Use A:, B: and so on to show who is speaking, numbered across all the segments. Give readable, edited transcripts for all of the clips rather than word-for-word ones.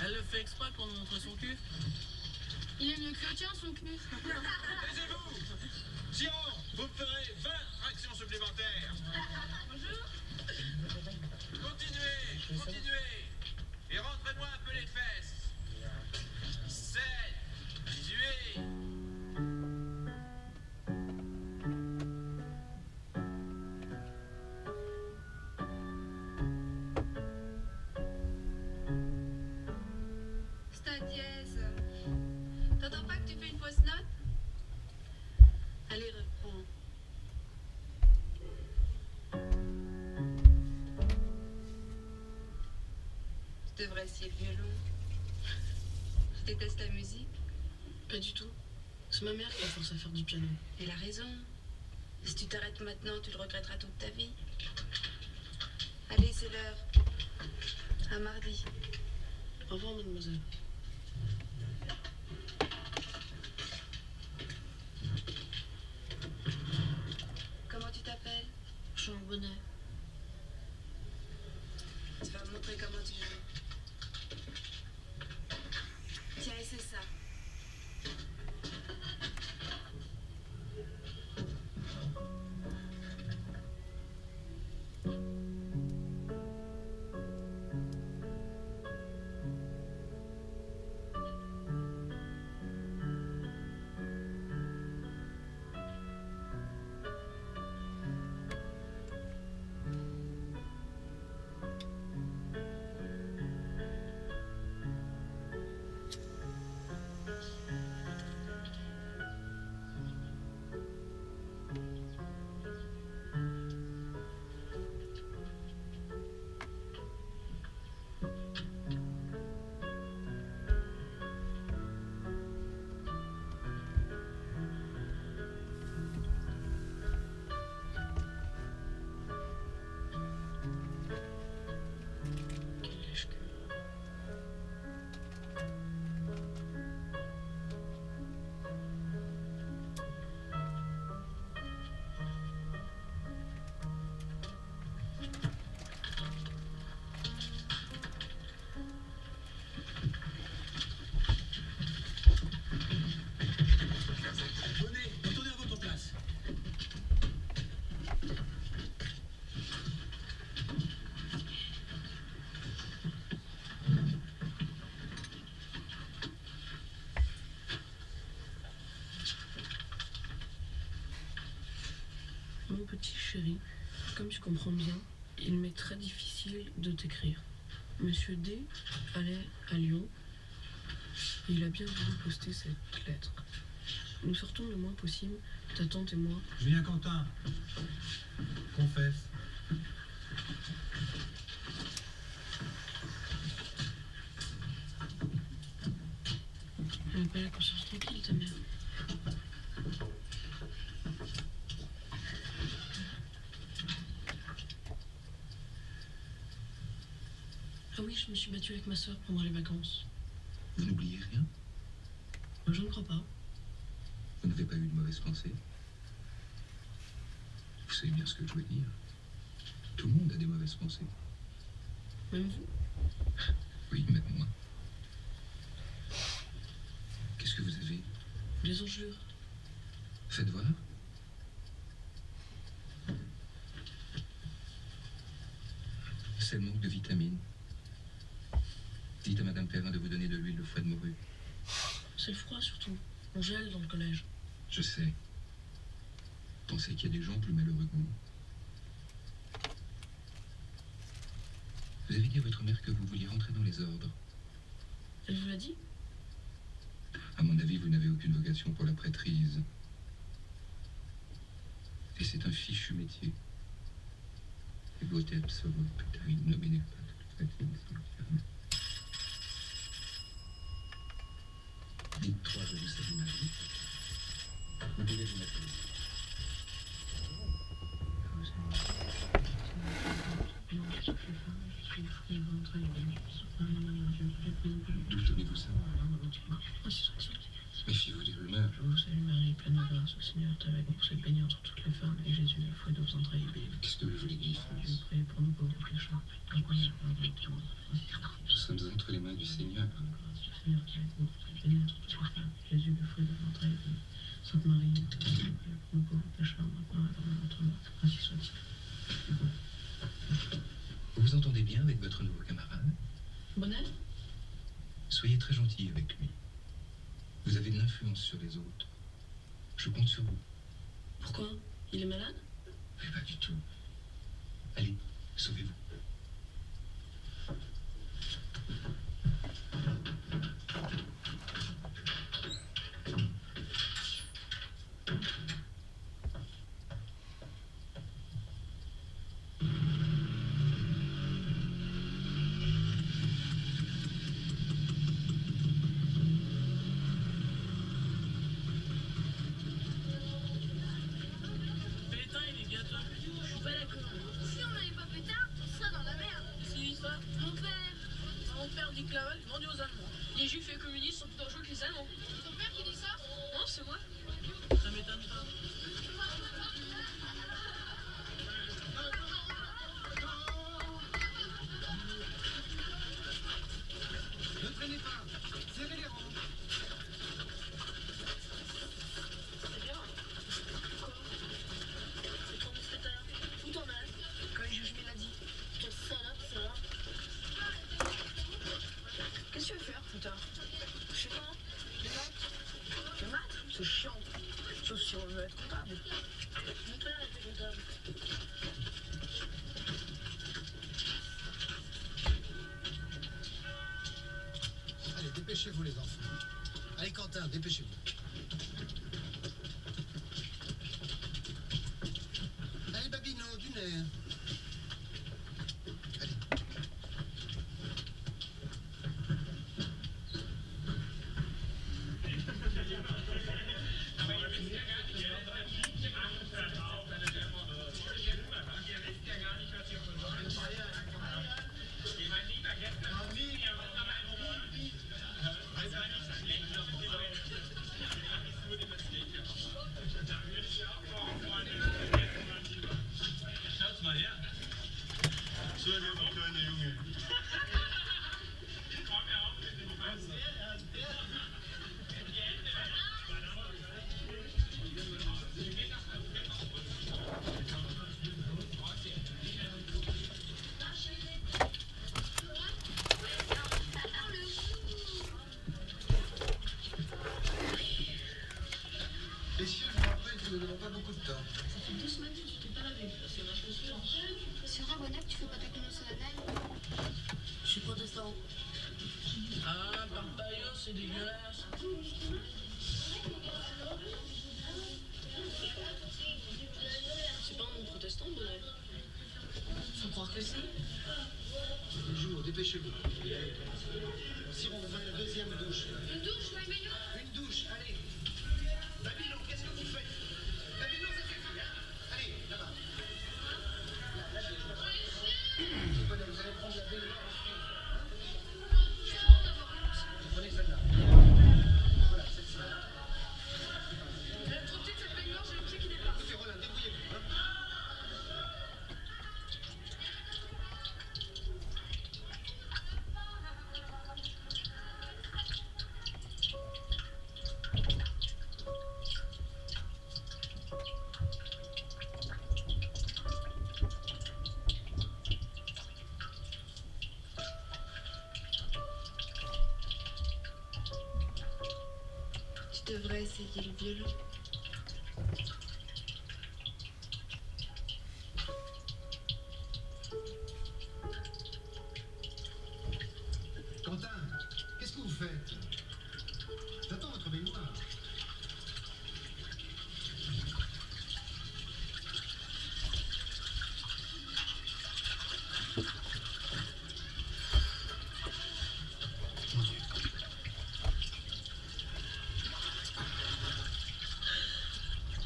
A: Elle le fait exprès pour nous montrer son cul.
B: Il est mieux que le tien, son cul.
C: Taisez-vous! Sinon, vous me ferez 20 actions supplémentaires.
B: Bonjour.
C: Continuez. Et rentrez-moi un peu les fesses. 7, 18.
B: C'est un dièse. T'entends pas que tu fais une fausse note? Allez, reprends. Tu devrais essayer le violon. Tu détestes la musique?
A: Pas du tout. C'est ma mère qui m'a forcé à faire du piano.
B: Elle a raison. Si tu t'arrêtes maintenant, tu le regretteras toute ta vie. Allez, c'est l'heure. À mardi.
A: Au revoir, mademoiselle.
B: Comment tu t'appelles?
A: Jean Bonnet.
B: Tu vas me montrer comment tu joues. Tiens, et c'est ça.
C: Retournez à votre place.
A: Mon petit chéri, comme tu comprends bien, il m'est très difficile de t'écrire. Monsieur D allait à Lyon et il a bien voulu poster cette lettre. Nous sortons le moins possible, ta tante et moi.
C: Julien Quentin, confesse.
A: Elle n'a pas la conscience tranquille, ta mère. Ah oui, je me suis battue avec ma soeur pendant les vacances.
D: Vous n'oubliez rien?
A: Je ne crois pas.
D: Vous n'avez pas eu de mauvaises pensées? Vous savez bien ce que je veux dire. Tout le monde a des mauvaises pensées.
A: Même vous?
D: Oui, même moi. Qu'est-ce que vous avez?
A: Des enjeux.
D: Faites voir. C'est le manque de vitamines. Dites à Madame Perrin de vous donner de l'huile de foie de morue.
A: C'est le froid surtout. On gèle dans le collège.
D: Je sais. Pensez qu'il y a des gens plus malheureux que vous. Vous avez dit à votre mère que vous vouliez rentrer dans les ordres.
A: Elle vous l'a dit?
D: À mon avis, vous n'avez aucune vocation pour la prêtrise. Et c'est un fichu métier. Egotet absolut, putain, nomine pas. Dites 3, je vous salue Marie. Vous pouvez vous mettre. D'où tenez-vous ça? Méfiez-vous des rumeurs.
A: Je vous salue Marie, pleine de grâce, le Seigneur est avec vous, vous êtes bénie entre toutes les femmes, et Jésus, le fruit de vos entrailles, est béni.
D: Qu'est-ce que vous voulez que j'y
A: Je
D: fasse?
A: prie pour nous pauvres pécheurs.
D: Nous sommes entre les mains du Seigneur. votre nouveau camarade.
A: Bonnel?
D: Soyez très gentil avec lui. Vous avez de l'influence sur les autres. Je compte sur vous.
A: Pourquoi? Il est malade?
D: Mais pas du tout. Allez, sauvez-vous.
E: Pétain, il est gâteux.
F: Je suis pas d'accord. Si on n'avait pas pétard, on serait dans la merde.
E: Si, ça.
F: Mon père.
E: Mon père dit que la Val est vendue aux Allemands.
F: Les juifs et les communistes sont plus dangereux que les Allemands. Ton père qui dit ça? Non, c'est moi.
E: Ça m'étonne pas.
C: Ne traînez pas. Serrez les rangs.
F: C'est bien. Quoi? C'est ton mousquetaire. Où t'en as? Quand le juge me l'a dit. Quelle salope, ça. Qu'est-ce que tu veux faire, putain? Je sais pas. Les maths? Les maths? C'est chiant. Sauf si on veut être comptable. Mon père était comptable.
C: Allez, dépêchez-vous les enfants. Allez Quentin, dépêchez-vous. Allez Babino, du nerf. Allez.
G: Schaut mal her. So ein kleiner Junge.
C: Messieurs, je vous rappelle que nous n'avons pas beaucoup de temps.
F: Ça fait 2 semaines que tu t'es pas lavé. C'est vachement sûr. C'est vrai, Bonnel, tu fais pas ta communion solennelle?
A: Je suis protestant.
E: Ah, Barbayo, c'est dégueulasse.
A: C'est pas un nom protestant, Bonnel? Faut croire que si.
C: Les jours, dépêchez-vous. Si on fait une deuxième douche.
F: Une douche, ouais, mais
C: Une douche, allez. Babino, qu'est-ce que vous faites? Babino, ça suffit, hein? Allez, là-bas. Vous allez prendre la baignoire. Vous prenez celle-là. Voilà, celle-ci.
F: elle est trop petite cette baignoire, j'ai le pied qui dépasse.
C: Écoutez, Roland, débrouillez-vous, hein?
B: Tu devrais essayer le violon.
C: Quentin, qu'est-ce que vous faites? J'attends votre baignoire. Mon Dieu.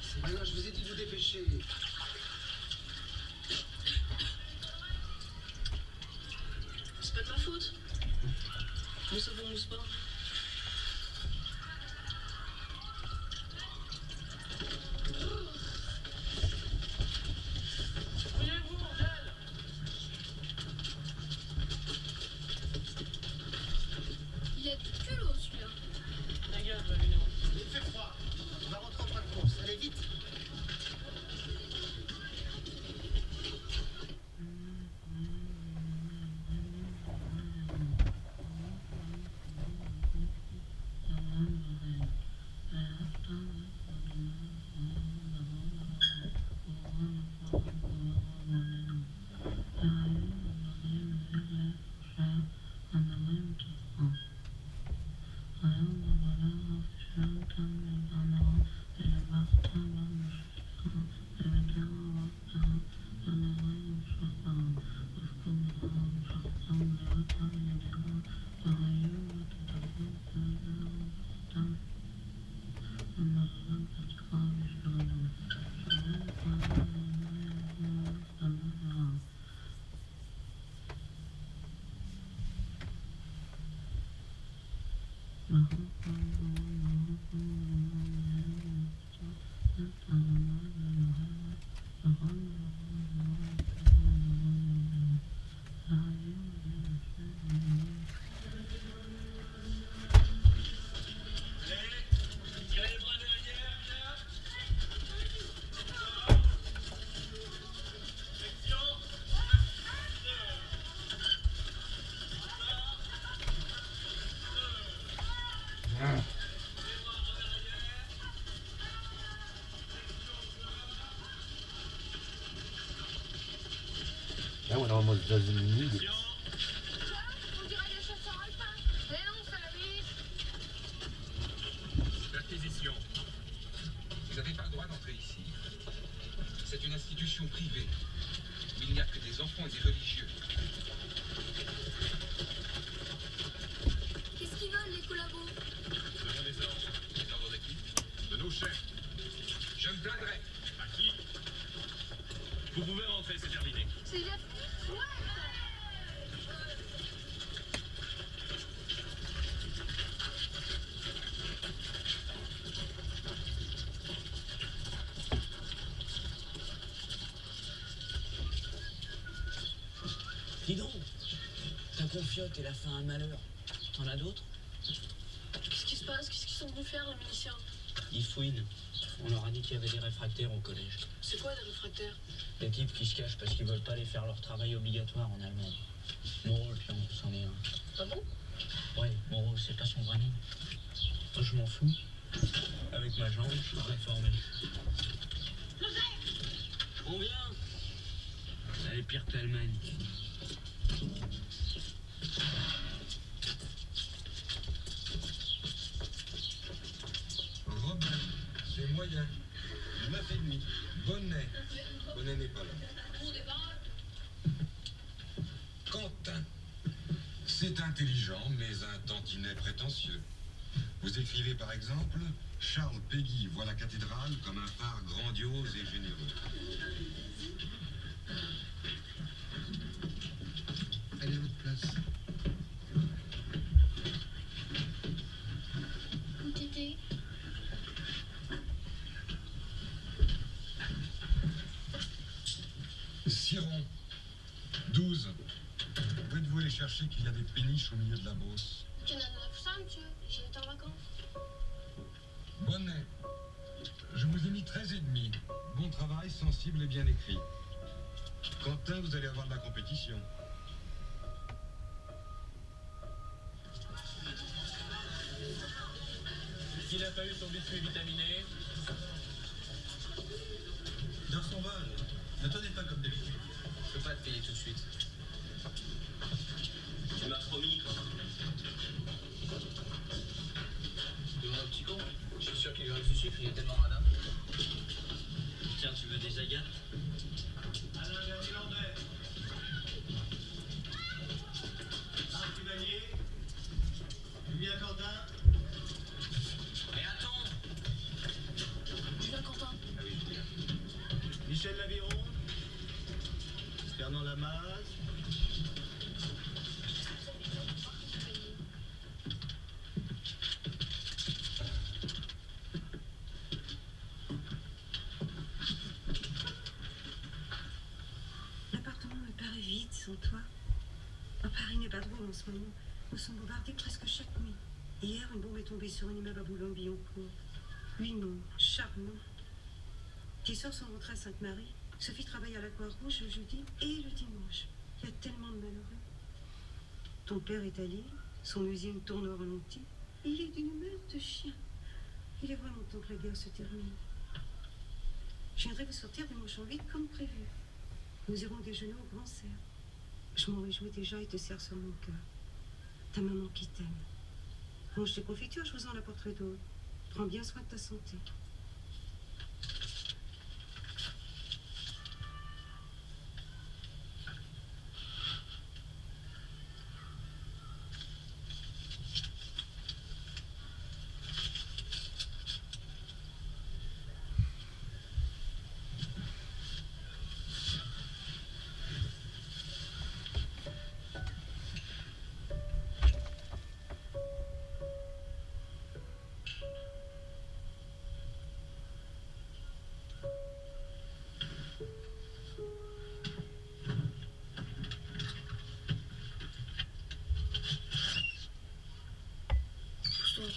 C: C'est bien, je vous ai dit de vous dépêcher.
A: C'est pas de ma faute. Le savon mousse pas.
E: Mouillez-vous, bordel.
F: Il a du culot, celui-là.
E: La gueule, Babino.
C: Il fait froid. On va rentrer en train de course. Allez, vite.
G: Tirez les bras derrière, bien. Section.
H: Là, on est en États-Unis.
G: Section.
F: On dirait des chasseurs alpins. Mais non, c'est la police.
C: Perquisition.
D: Vous n'avez pas le droit d'entrer ici. C'est une institution privée où il n'y a que des enfants et des religieux.
F: Qu'est-ce qu'ils veulent, les collabos?
G: Selon les ordres.
C: Les ordres de qui?
G: De nos chefs.
D: Je me plaindrai.
G: À qui? Vous pouvez rentrer, c'est terminé.
F: C'est déjà fini? Ouais.
E: Dis donc, ta confiote, elle a fait un malheur. T'en as d'autres?
F: Qu'est-ce qui se passe? Qu'est-ce qu'ils sont venus faire, les miliciens?
E: Ils fouinent. On leur a dit qu'il y avait des réfractaires au collège.
F: C'est quoi, des réfractaires?
E: Des types qui se cachent parce qu'ils veulent pas aller faire leur travail obligatoire en Allemagne. Moreau, le pion, c'en est un.
F: Ah bon?
E: Ouais, Moreau, c'est pas son vrai nom. Moi, je m'en fous. Avec ma jambe, je suis réformé. Combien? Elle est pire que l'Allemagne.
I: Robin, c'est moyen. 9,5. Bonnet. Bonnet n'est pas là. Quentin. C'est intelligent, mais un tantinet prétentieux. Vous écrivez par exemple Charles Péguy voit la cathédrale comme un phare grandiose et généreux. Allez à votre place.
F: Où t'étais?
I: Ciron. 12. Où êtes-vous allé chercher qu'il y a des péniches au milieu de la Beauce?
F: Tu n'as de ça, monsieur? J'ai été en vacances.
I: Bonnet. Je vous ai mis 13,5. Bon travail, sensible et bien écrit. Quentin, vous allez avoir de la compétition.
E: Qui n'a pas eu son biscuit vitaminé?
G: Dans son vol. Ne tenez pas comme d'habitude.
E: Je peux pas te payer tout de suite.
G: Tu m'as promis.
E: Demande au petit con. Je suis sûr qu'il lui reste du sucre, il est tellement radin. Tiens, tu veux des agates?
G: Alain Vernilandais. Marc Duvalier. Julien Quentin.
E: Et attends!
F: Julien Quentin.
G: Ah oui, Julien. Michel Laviron. Fernand Lamaze.
J: L'appartement me paraît vide sans toi. Oh, Paris n'est pas drôle en ce moment. Nous sommes bombardés presque chaque nuit. Hier, une bombe est tombée sur un immeuble à Boulogne-Billancourt. 8 morts, charmant. Tes sœurs sont rentrées à Sainte-Marie. Sophie travaille à la Croix-Rouge le jeudi et le dimanche. Il y a tellement de malheureux. Ton père est à Lille. Son usine tourne au ralenti. Il est d'une merde de chien. Il est vraiment temps que la guerre se termine. Je viendrai vous sortir dimanche en 8 comme prévu. Nous irons déjeuner au Grand Cerf. Je m'en réjouis déjà et te serre sur mon cœur. Ta maman qui t'aime. Mange tes confitures, je vous en apporterai d'autres. Prends bien soin de ta santé.